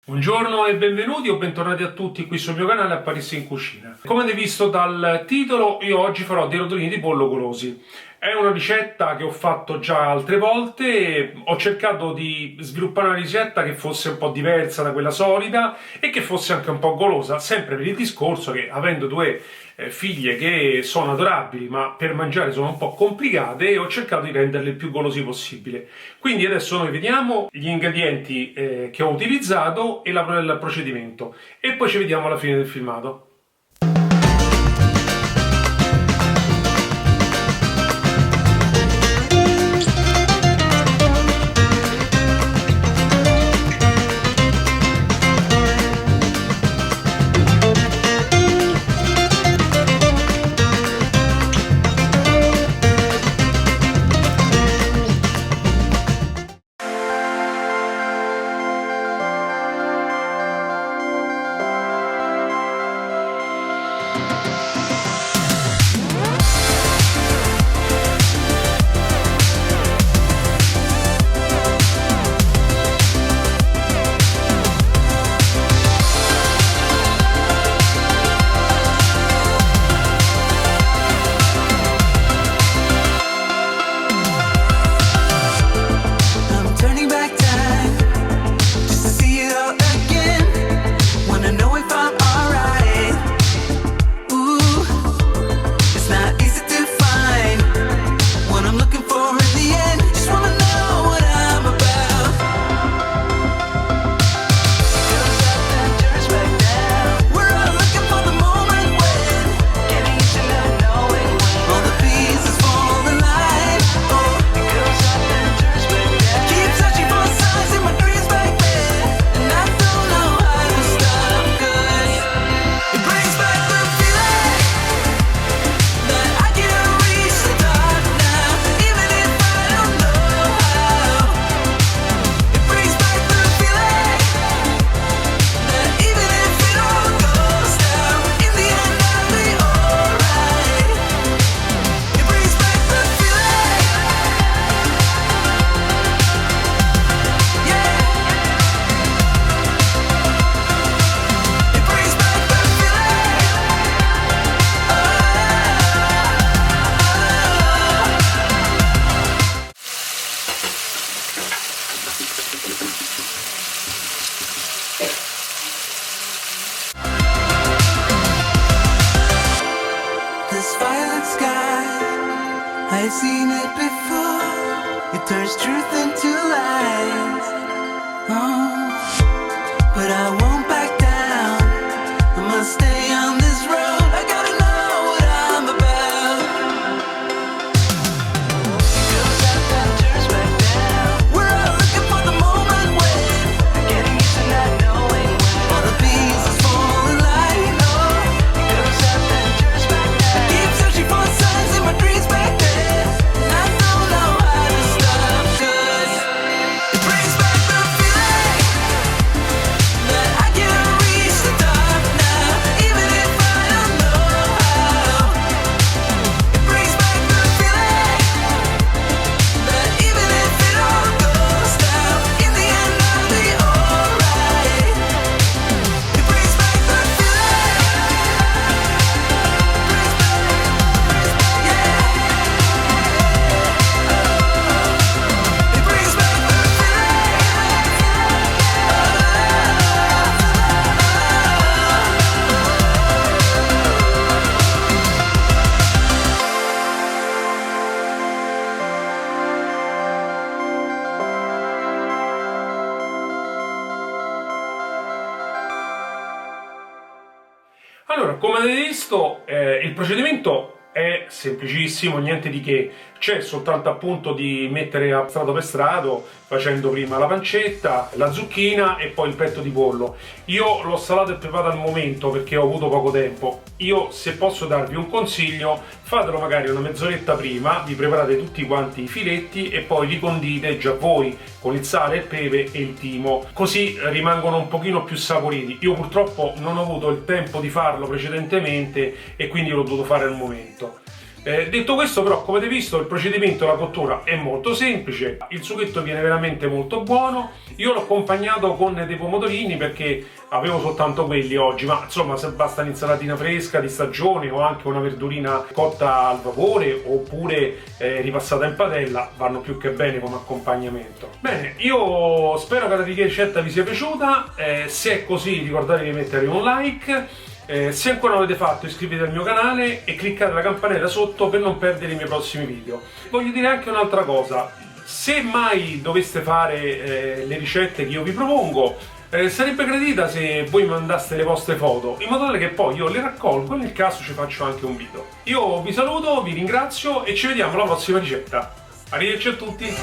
Buongiorno e benvenuti o bentornati a tutti qui sul mio canale Apparirsi in Cucina. Come avete visto dal titolo, io oggi farò dei rotolini di pollo golosi. È una ricetta che ho fatto già altre volte, ho cercato di sviluppare una ricetta che fosse un po' diversa da quella solita e che fosse anche un po' golosa, sempre per il discorso che avendo due figlie che sono adorabili ma per mangiare sono un po' complicate, ho cercato di renderle il più golosi possibile. Quindi adesso noi vediamo gli ingredienti che ho utilizzato e il procedimento e poi ci vediamo alla fine del filmato. I've seen it before. It turns truth into lies. Oh, but I won't back down. I must stay on this road. I gotta know what I'm about. It goes up and turns back down. We're all looking for the moment when getting used to not knowing when all the pieces fall in line. Oh, it goes up and turns back down. I keep searching for signs in my dreams back then. Allora, come avete visto, il procedimento è semplicissimo, niente di che. C'è soltanto appunto di mettere a strato per strato, facendo prima la pancetta, la zucchina e poi il petto di pollo. Io l'ho salato e preparato al momento perché ho avuto poco tempo. Io, se posso darvi un consiglio, fatelo magari una mezz'oretta prima, vi preparate tutti quanti i filetti e poi li condite già voi con il sale, il pepe e il timo, così rimangono un pochino più saporiti. Io purtroppo non ho avuto il tempo di farlo precedentemente e quindi l'ho dovuto fare al momento. Detto questo, però, come avete visto, il procedimento, la cottura è molto semplice, il sughetto viene veramente molto buono. Io l'ho accompagnato con dei pomodorini perché avevo soltanto quelli oggi, ma insomma se basta un'insalatina fresca di stagione o anche una verdurina cotta al vapore oppure ripassata in padella, vanno più che bene come accompagnamento. Bene, io spero che la ricetta vi sia piaciuta, se è così ricordatevi di mettere un like. Se ancora non l'avete fatto, iscrivetevi al mio canale e cliccate la campanella sotto per non perdere i miei prossimi video. Voglio dire anche un'altra cosa: se mai doveste fare le ricette che io vi propongo, sarebbe gradita se voi mi mandaste le vostre foto, in modo tale che poi io le raccolgo e nel caso ci faccio anche un video. Io vi saluto, vi ringrazio e ci vediamo alla prossima ricetta. Arrivederci a tutti!